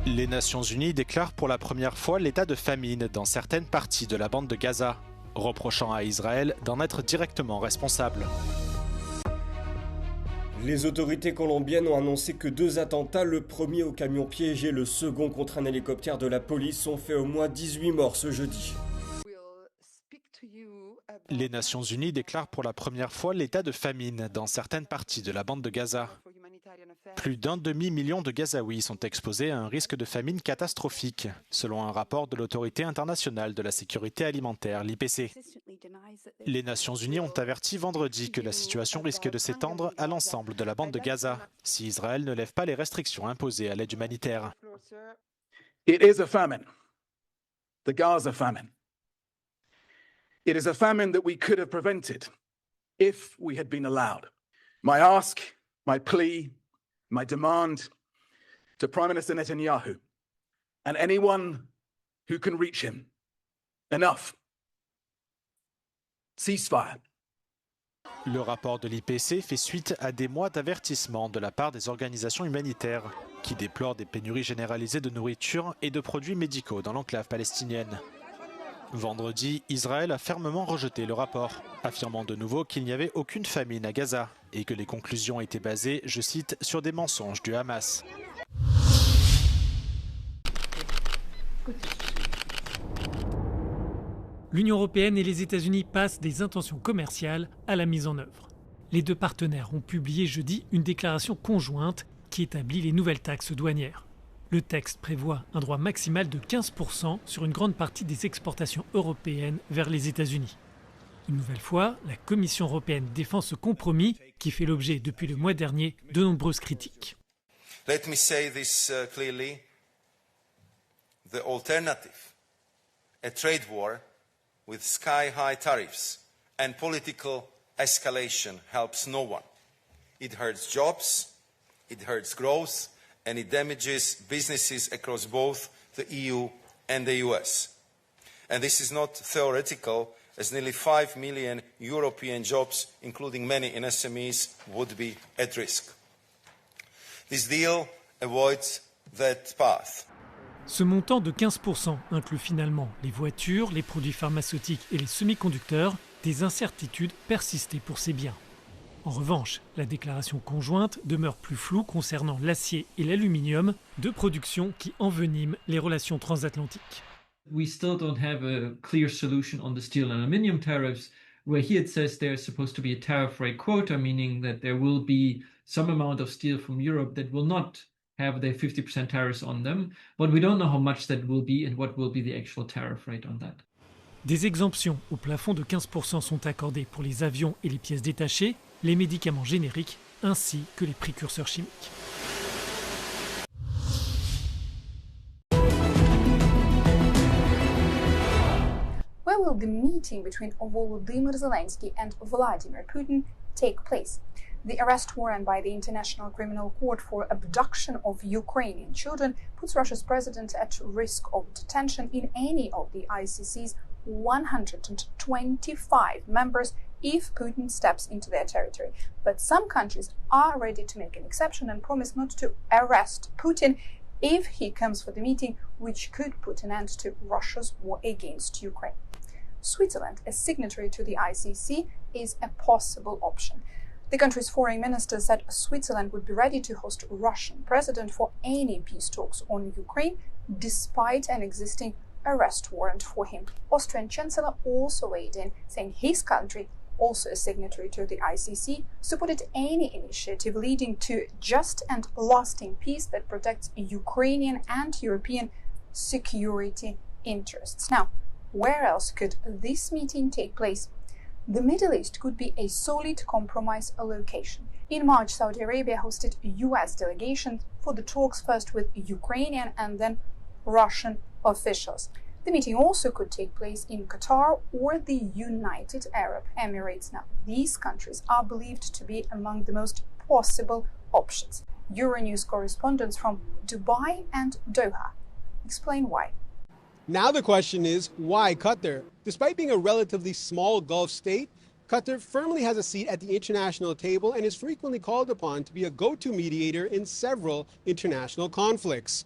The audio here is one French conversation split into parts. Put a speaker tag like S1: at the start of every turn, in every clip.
S1: Les Nations Unies déclarent pour la première fois l'état de famine dans certaines parties de la bande de Gaza, reprochant à Israël d'en être directement responsable.
S2: Les autorités colombiennes ont annoncé que 2 attentats, le premier au camion piégé, le second contre un hélicoptère de la police, ont fait au moins 18 morts ce jeudi.
S1: Les Nations Unies déclarent pour la première fois l'état de famine dans certaines parties de la bande de Gaza. Plus d'1 demi-million de Gazaouis sont exposés à un risque de famine catastrophique, selon un rapport de l'Autorité internationale de la sécurité alimentaire, l'IPC. Les Nations Unies ont averti vendredi que la situation risque de s'étendre à l'ensemble de la bande de Gaza, si Israël ne lève pas les restrictions imposées à l'aide humanitaire.
S3: It is a famine. The Gaza famine. It is a famine that we could have prevented if we had been allowed. My ask, my plea, my demand to Prime Minister Netanyahu and anyone who can reach him. Enough. Ceasefire.
S1: Le rapport de l'IPC fait suite à des mois d'avertissement de la part des organisations humanitaires qui déplorent des pénuries généralisées de nourriture et de produits médicaux dans l'enclave palestinienne. Vendredi, Israël a fermement rejeté le rapport, affirmant de nouveau qu'il n'y avait aucune famine à Gaza et que les conclusions étaient basées, je cite, sur des mensonges du Hamas.
S4: L'Union européenne et les États-Unis passent des intentions commerciales à la mise en œuvre. Les deux partenaires ont publié jeudi une déclaration conjointe qui établit les nouvelles taxes douanières. Le texte prévoit un droit maximal de 15% sur une grande partie des exportations européennes vers les États-Unis. Une nouvelle fois, la Commission européenne défend ce compromis qui fait l'objet depuis le mois dernier de nombreuses critiques.
S5: Let me say this clearly. The alternative, a trade war with sky-high tariffs and political escalation helps no one. It hurts jobs, it hurts growth, and it damages businesses across both the EU and the US. And this is not theoretical, as nearly 5 million European jobs, including many in SMEs, would be at risk. This deal avoids that path.
S4: Ce montant de 15% inclut finalement les voitures, les produits pharmaceutiques et les semi-conducteurs, des incertitudes persistées pour ces biens. En revanche, la déclaration conjointe demeure plus floue concernant l'acier et l'aluminium, deux productions qui enveniment les relations transatlantiques.
S6: We still don't have a clear solution on the steel and aluminium tariffs, where here it says there's supposed to be a tariff rate quota, meaning that there will be some amount of steel from Europe that will not have their 50% tariffs on them, but we don't know how much that will be and what will be the actual tariff rate on that.
S4: Des exemptions au plafond de 15% sont accordées pour les avions et les pièces détachées, les médicaments génériques ainsi que les précurseurs chimiques.
S7: Where will the meeting between Volodymyr Zelensky and Vladimir Putin take place? The arrest warrant by the International Criminal Court for abduction of Ukrainian children puts Russia's president at risk of detention in any of the ICC's 125 members if Putin steps into their territory. But some countries are ready to make an exception and promise not to arrest Putin if he comes for the meeting, which could put an end to Russia's war against Ukraine. Switzerland, a signatory to the ICC, is a possible option. The country's foreign minister said Switzerland would be ready to host a Russian president for any peace talks on Ukraine, despite an existing arrest warrant for him. Austrian Chancellor also weighed in, saying his country, also a signatory to the ICC, supported any initiative leading to just and lasting peace that protects Ukrainian and European security interests. Now, where else could this meeting take place? The Middle East could be a solid compromise location. In March, Saudi Arabia hosted a US delegation for the talks, first with Ukrainian and then Russian officials. The meeting also could take place in Qatar or the United Arab Emirates. Now, these countries are believed to be among the most possible options. Euronews correspondents from Dubai and Doha explain why.
S8: Now the question is, why Qatar? Despite being a relatively small Gulf state, Qatar firmly has a seat at the international table and is frequently called upon to be a go-to mediator in several international conflicts.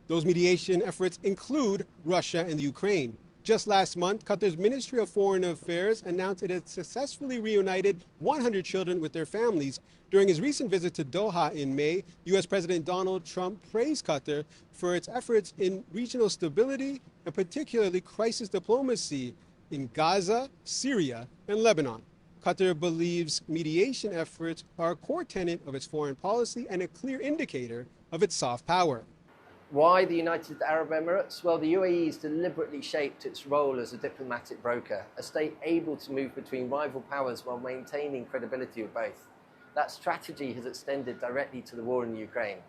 S8: Those mediation efforts include Russia and the Ukraine. Just last month, Qatar's Ministry of Foreign Affairs announced it had successfully reunited 100 children with their families. During his recent visit to Doha in May, U.S. President Donald Trump praised Qatar for its efforts in regional stability and particularly crisis diplomacy in Gaza, Syria, and Lebanon. Qatar believes mediation efforts are a core tenet of its foreign policy and a clear indicator of its soft power.
S9: Why the United Arab Emirates? Well, the UAE has deliberately shaped its role as a diplomatic broker, a state able to move between rival powers while maintaining credibility with both. That strategy has extended directly to the war in Ukraine.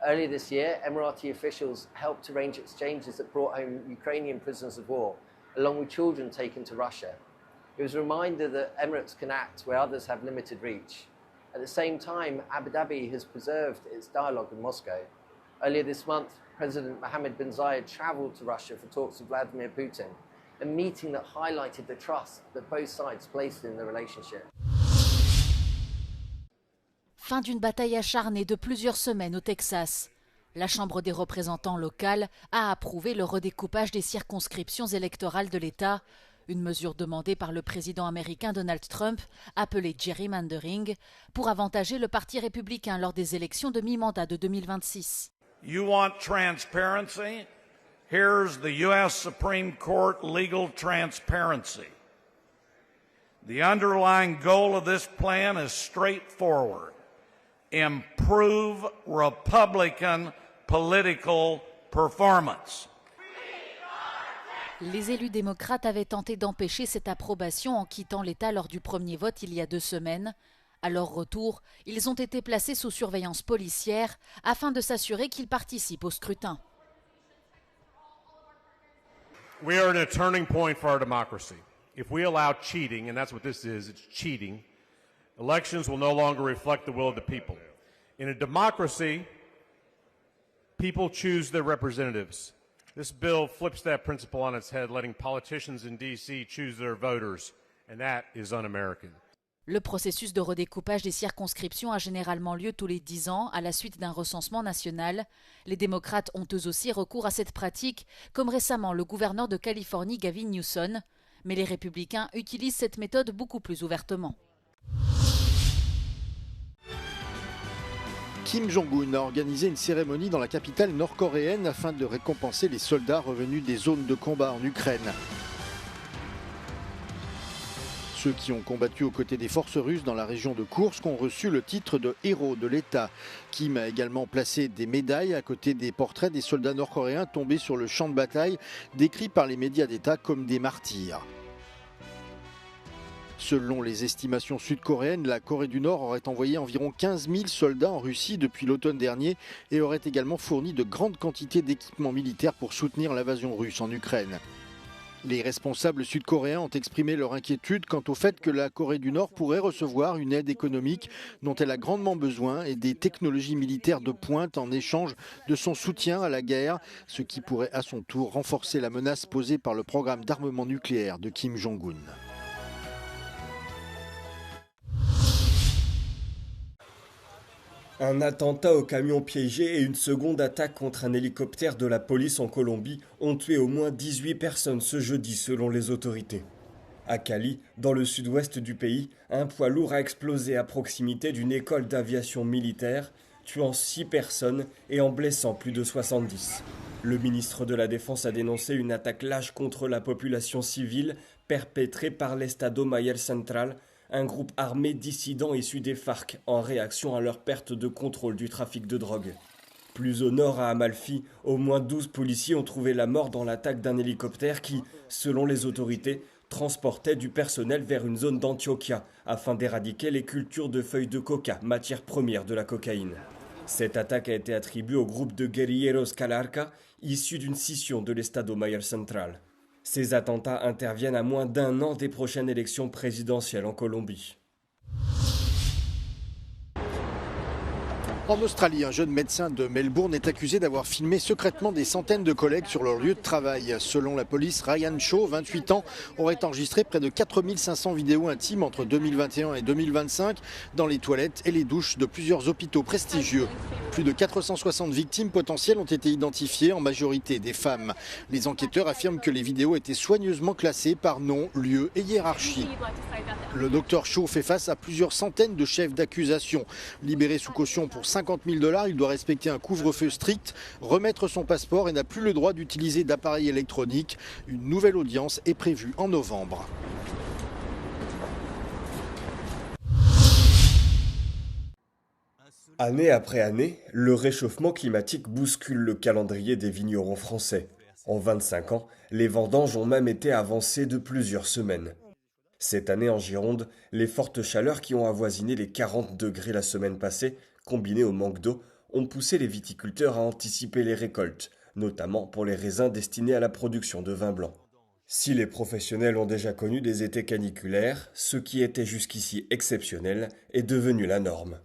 S9: Earlier this year, Emirati officials helped arrange exchanges that brought home Ukrainian prisoners of war, along with children taken to Russia. It was a reminder that Emirates can act where others have limited reach. At the same time, Abu Dhabi has preserved its dialogue with Moscow. Earlier this month, President Mohammed bin Zayed travelled to Russia for talks with Vladimir Putin, a meeting that highlighted the trust that both sides placed in the relationship.
S10: Fin d'une bataille acharnée de plusieurs semaines au Texas. La Chambre des représentants locale a approuvé le redécoupage des circonscriptions électorales de l'État, une mesure demandée par le président américain Donald Trump, appelée gerrymandering, pour avantager le Parti républicain lors des élections de mi-mandat de 2026.
S11: You want transparency? Here's the U.S. Supreme Court legal transparency. The underlying goal of this plan is straightforward. Improve Republican political performance.
S10: Les élus démocrates avaient tenté d'empêcher cette approbation en quittant l'État lors du premier vote il y a 2 semaines. À leur retour, ils ont été placés sous surveillance policière afin de s'assurer qu'ils participent au scrutin.
S12: We are at a turning point for our democracy. If we allow cheating, and that's what this is, it's cheating, elections will no longer reflect the will of the people. In a democracy, people choose their representatives. This bill flips that principle on its head, letting politicians in D.C. choose their voters, and that is un-American.
S10: Le processus de redécoupage des circonscriptions a généralement lieu tous les 10 ans à la suite d'un recensement national. Les démocrates ont eux aussi recours à cette pratique, comme récemment le gouverneur de Californie Gavin Newsom. Mais les républicains utilisent cette méthode beaucoup plus ouvertement.
S13: Kim Jong-un a organisé une cérémonie dans la capitale nord-coréenne afin de récompenser les soldats revenus des zones de combat en Ukraine. Ceux qui ont combattu aux côtés des forces russes dans la région de Koursk ont reçu le titre de héros de l'État. Kim a également placé des médailles à côté des portraits des soldats nord-coréens tombés sur le champ de bataille, décrits par les médias d'État comme des martyrs. Selon les estimations sud-coréennes, la Corée du Nord aurait envoyé environ 15 000 soldats en Russie depuis l'automne dernier et aurait également fourni de grandes quantités d'équipements militaires pour soutenir l'invasion russe en Ukraine. Les responsables sud-coréens ont exprimé leur inquiétude quant au fait que la Corée du Nord pourrait recevoir une aide économique dont elle a grandement besoin et des technologies militaires de pointe en échange de son soutien à la guerre, ce qui pourrait à son tour renforcer la menace posée par le programme d'armement nucléaire de Kim Jong-un.
S2: Un attentat au camion piégé et une seconde attaque contre un hélicoptère de la police en Colombie ont tué au moins 18 personnes ce jeudi selon les autorités. À Cali, dans le sud-ouest du pays, un poids lourd a explosé à proximité d'une école d'aviation militaire, tuant 6 personnes et en blessant plus de 70. Le ministre de la Défense a dénoncé une attaque lâche contre la population civile perpétrée par l'Estado Mayor Central, un groupe armé dissident issu des FARC en réaction à leur perte de contrôle du trafic de drogue. Plus au nord, à Amalfi, au moins 12 policiers ont trouvé la mort dans l'attaque d'un hélicoptère qui, selon les autorités, transportait du personnel vers une zone d'Antioquia afin d'éradiquer les cultures de feuilles de coca, matière première de la cocaïne. Cette attaque a été attribuée au groupe de guerrilleros Calarca, issu d'une scission de l'Estado Mayor Central. Ces attentats interviennent à moins d'1 an des prochaines élections présidentielles en Colombie.
S13: En Australie, un jeune médecin de Melbourne est accusé d'avoir filmé secrètement des centaines de collègues sur leur lieu de travail. Selon la police, Ryan Shaw, 28 ans, aurait enregistré près de 4500 vidéos intimes entre 2021 et 2025 dans les toilettes et les douches de plusieurs hôpitaux prestigieux. Plus de 460 victimes potentielles ont été identifiées, en majorité des femmes. Les enquêteurs affirment que les vidéos étaient soigneusement classées par nom, lieu et hiérarchie. Le docteur Shaw fait face à plusieurs centaines de chefs d'accusation. Libéré sous caution pour 50 000 $, il doit respecter un couvre-feu strict, remettre son passeport et n'a plus le droit d'utiliser d'appareils électroniques. Une nouvelle audience est prévue en novembre.
S2: Année après année, le réchauffement climatique bouscule le calendrier des vignerons français. En 25 ans, les vendanges ont même été avancées de plusieurs semaines. Cette année en Gironde, les fortes chaleurs qui ont avoisiné les 40 degrés la semaine passée, combinées au manque d'eau, ont poussé les viticulteurs à anticiper les récoltes, notamment pour les raisins destinés à la production de vin blanc. Si les professionnels ont déjà connu des étés caniculaires, ce qui était jusqu'ici exceptionnel est devenu la norme.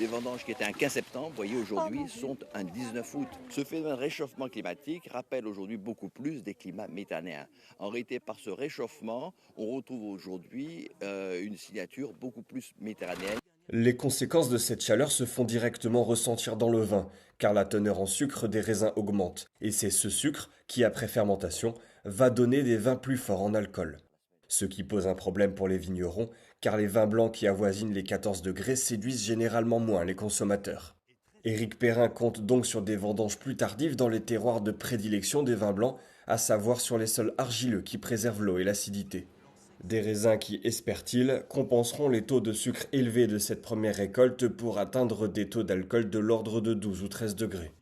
S14: Les vendanges qui étaient un 15 septembre, vous voyez, aujourd'hui sont un 19 août. Ce phénomène de réchauffement climatique rappelle aujourd'hui beaucoup plus des climats méditerranéens. En réalité, par ce réchauffement, on retrouve aujourd'hui une signature beaucoup plus méditerranéenne.
S2: Les conséquences de cette chaleur se font directement ressentir dans le vin, car la teneur en sucre des raisins augmente. Et c'est ce sucre qui, après fermentation, va donner des vins plus forts en alcool. Ce qui pose un problème pour les vignerons, car les vins blancs qui avoisinent les 14 degrés séduisent généralement moins les consommateurs. Éric Perrin compte donc sur des vendanges plus tardives dans les terroirs de prédilection des vins blancs, à savoir sur les sols argileux qui préservent l'eau et l'acidité. Des raisins qui, espère-t-il, compenseront les taux de sucre élevés de cette première récolte pour atteindre des taux d'alcool de l'ordre de 12 ou 13 degrés.